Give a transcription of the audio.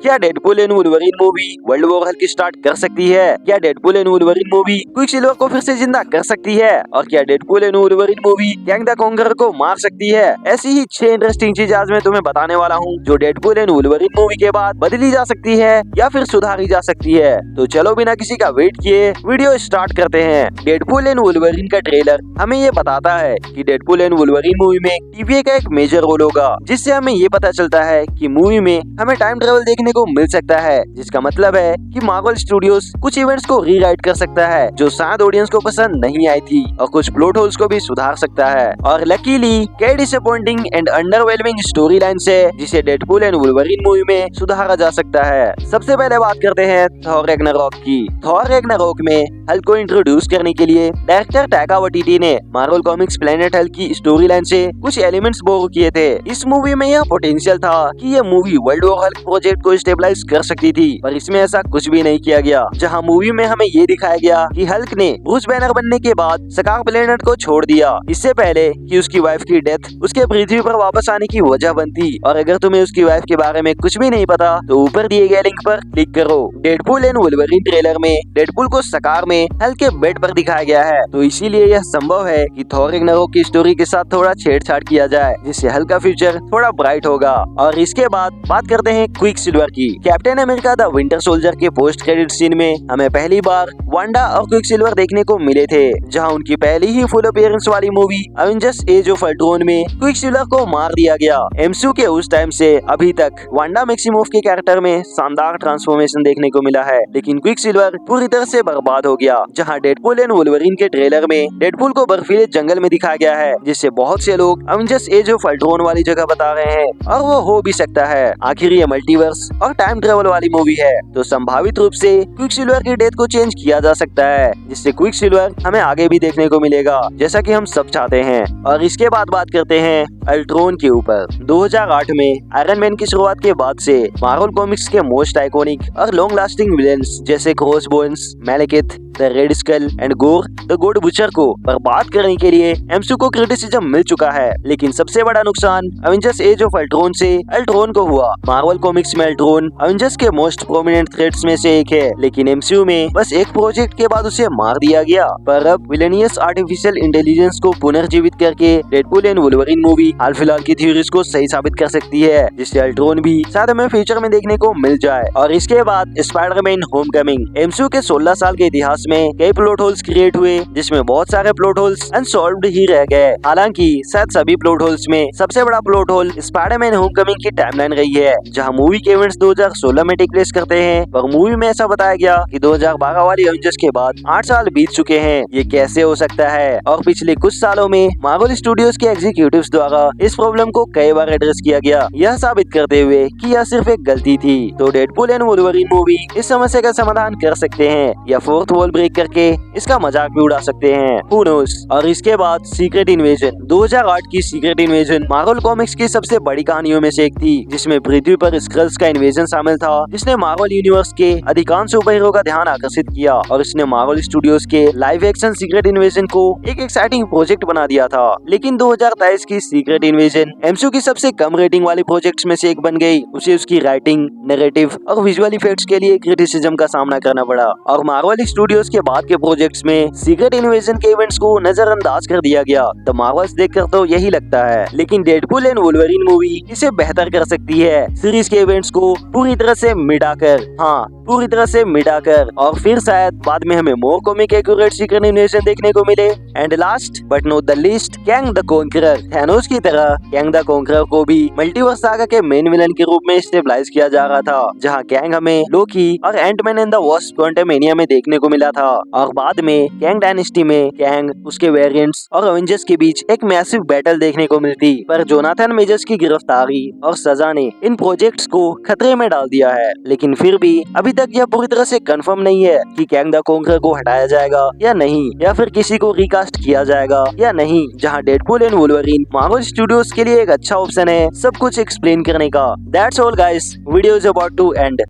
क्या Deadpool and Wolverine movie world war Hulk start कर सकती है? क्या Deadpool and Wolverine movie Quicksilver को फिर से जिंदा कर सकती है? और क्या Deadpool and Wolverine movie Kang the conqueror को मार सकती है? ऐसी ही 6 इंटरेस्टिंग चीजें आज मैं तुम्हें बताने वाला हूँ जो डेडपुल एंड वुल्वरीन मूवी के बाद बदली जा सकती है या फिर सुधारी जा सकती है। तो चलो बिना किसी का वेट किए वीडियो स्टार्ट करते हैं। डेडपुल एंड वुल्वरीन का ट्रेलर हमें ये बताता है कि डेडपुल एंड वुल्वरीन मूवी में टीवीए का एक मेजर रोल होगा, जिससे हमें ये पता चलता है कि मूवी में हमें टाइम ट्रेवल देखने को मिल सकता है, जिसका मतलब है कि मार्वल स्टूडियोज कुछ इवेंट्स को रीराइट कर सकता है जो शायद ऑडियंस को पसंद नहीं आई थी, और कुछ प्लॉट होल्स को भी सुधार सकता है। और लकीली कई disappointing and underwhelming story line से जिसे डेडपुल एंड वुल्वरीन मूवी में सुधारा जा सकता है। सबसे पहले बात करते हैं थॉर रैग्नारोक की। थॉर रैग्नारोक में हल्क को इंट्रोड्यूस करने के लिए डायरेक्टर टाइका वाइटिटी ने मार्वल कॉमिक्स प्लेनेट हल्क की स्टोरी लाइन से कुछ एलिमेंट्स बोरो किए थे। इस मूवी में यह पोटेंशियल था कि यह movie world war Hulk project को स्टेबलाइज कर सकती थी, पर इसमें ऐसा कुछ भी नहीं किया गया। जहां मूवी में हमें ये दिखाया गया कि हल्क ने ब्रूस बैनर बनने के बाद सकार प्लेनेट को छोड़ दिया, इससे पहले कि उसकी वाइफ की डेथ उसके पृथ्वी पर वापस आने की वजह बनती। और अगर तुम्हें उसकी वाइफ के बारे में कुछ भी नहीं पता तो ऊपर दिए गए लिंक पर क्लिक करो। डेडपुल एंड वुल्वरीन ट्रेलर में डेडपुल को सकार में हल्क के बेड पर दिखाया गया है, तो इसीलिए यह संभव है कि थॉर रैग्नारोक की स्टोरी के साथ थोड़ा छेड़छाड़ किया जाए, जिससे हल्क का फ्यूचर थोड़ा ब्राइट होगा। और इसके बाद बात करते हैं क्विकसिल्वर की। Captain America the winter soldier के पोस्ट क्रेडिट सीन में हमें पहली बार वांडा और क्विकसिल्वर देखने को मिले थे, जहां उनकी पहली ही फुल अपीयरेंस वाली movie Avengers age of Ultron में क्विकसिल्वर को मार दिया गया। एमसीयू के उस टाइम से अभी तक वांडा मैक्सिमोफ के कैरेक्टर में शानदार ट्रांसफॉर्मेशन देखने को मिला है, लेकिन क्विकसिल्वर पूरी तरह से बर्बाद हो गया। जहां डेडपुल एंड वुल्वरीन के ट्रेलर में डेडपुल को बर्फीले जंगल में दिखाया गया है, जिससे बहुत से लोग एवेंजर्स एज ऑफ अल्ट्रॉन वाली जगह बता रहे हैं, और वो हो भी सकता है। आखिर ये मल्टीवर्स और टाइम ट्रेवल वाली मूवी है, तो संभावित रूप से क्विकसिल्वर की डेथ को चेंज किया जा सकता है, जिससे क्विकसिल्वर हमें आगे भी देखने को मिलेगा, जैसा कि हम सब चाहते हैं। और इसके बाद बात करते हैं अल्ट्रॉन के ऊपर। 2008 में आयरन मैन की शुरुआत के बाद से मार्वल कॉमिक्स के मोस्ट आइकॉनिक और लॉन्ग लास्टिंग विलेंस जैसे Crossbones, Malekith, the Red Skull and Gorr the God Butcher को बर्बाद करने के लिए एमसीयू को क्रिटिसिज्म मिल चुका है, लेकिन सबसे बड़ा नुकसान एवेंजर्स एज ऑफ अल्ट्रॉन से अल्ट्रॉन को हुआ। मार्वल कॉमिक्स में अल्ट्रॉन एवेंजर्स के मोस्ट प्रोमिनेंट थ्रेट्स में से एक है, लेकिन एमसीयू में बस एक प्रोजेक्ट के बाद उसे मार दिया गया। पर अब विलेनियस आर्टिफिशियल इंटेलिजेंस को पुनर्जीवित करके डेडपुल एंड वुल्वरीन मूवी हाल फिलहाल की थ्योरीज को सही साबित कर सकती है, जिससे अल्ट्रॉन भी शायद हमें फ्यूचर में देखने को मिल जाए। और इसके बाद स्पाइडरमैन होमकमिंग। एमसीयू के 16 साल के इतिहास में कई प्लॉट होल्स क्रिएट हुए, जिसमें बहुत सारे प्लॉट होल्स अनसॉल्व्ड ही रह गए। हालांकि शायद सभी प्लॉट होल्स में सबसे बड़ा प्लॉट होल स्पाइडरमैन होमकमिंग की टाइमलाइन रही है, जहां मूवी के इवेंट्स 2016 में टेक प्लेस करते हैं, पर मूवी में ऐसा बताया गया कि 2012 वाली एवेंजर्स के बाद 8 साल बीत चुके हैं। ये कैसे हो सकता है? और पिछले कुछ सालों में मार्वल स्टूडियोज के एग्जीक्यूटिव्स द्वारा इस प्रॉब्लम को कई बार एड्रेस किया गया, यह साबित करते हुए कि यह सिर्फ एक गलती थी। तो डेडपुल एंड वुल्वरीन मूवी इस समस्या का समाधान कर सकते हैं, या फोर्थ वॉल ब्रेक करके इसका मजाक भी उड़ा सकते हैं, Who knows? और इसके बाद सीक्रेट इन्वेजन। 2008 की सीक्रेट इन्वेजन मार्वल कॉमिक्स की सबसे बड़ी कहानियों में से एक थी, जिसमें पृथ्वी पर स्क्रल्स का इन्वेजन शामिल था, जिसने मार्वल यूनिवर्स के अधिकांश सुपर हीरो का ध्यान आकर्षित किया, और इसने मार्वल स्टूडियोज के लाइव एक्शन सीक्रेट इन्वेजन को एक एक्साइटिंग प्रोजेक्ट बना दिया था। लेकिन 2023 की सीक्रेट इन्वेजन एमसीयू की सबसे कम रेटिंग वाली प्रोजेक्ट्स में से एक बन गई। उसे उसकी राइटिंग, नैरेटिव और विजुअल इफेक्ट्स के लिए क्रिटिसिज्म का सामना करना पड़ा, और मार्वल स्टूडियोज के बाद के प्रोजेक्ट्स में सीक्रेट इन्वेजन के इवेंट्स को नजरअंदाज कर दिया गया। तो मार्वल्स देखकर तो यही लगता है, लेकिन डेडपुल एंड वुल्वरीन मूवी इसे बेहतर कर सकती है, सीरीज के इवेंट्स को पूरी तरह से मिटाकर, हाँ पूरी तरह से मिटाकर, और फिर शायद बाद में हमें मोर कॉमिक एक्यूरेट सीक्रेट इन्वेजन देखने को मिले। And last but not the least, Kang the conqueror. Thanos की तरह कैंग द कॉन्करर को भी मल्टीवर्स सागा के मेन विलन के रूप में स्टेबलाइज किया जा रहा था, जहां कैंग हमें लोकी और Antman and the Wasp Quantumania में देखने को मिला था, और बाद में कैंग डायनेस्टी में कैंग, उसके वेरिएंट्स और एवेंजर्स के बीच एक मैसिव बैटल देखने को मिलती। पर जोनाथन मेजर्स की गिरफ्तारी और सजा ने इन प्रोजेक्ट्स को खतरे में डाल दिया है, लेकिन फिर भी अभी तक यह पूरी तरह से कंफर्म नहीं है कि कैंग द कॉन्करर को हटाया जाएगा या नहीं, या फिर किसी को रिकास्ट किया जाएगा या नहीं। जहां Deadpool and Wolverine Marvel studios के लिए एक अच्छा ऑप्शन है सब कुछ एक्सप्लेन करने का। That's all guys, video is about to and.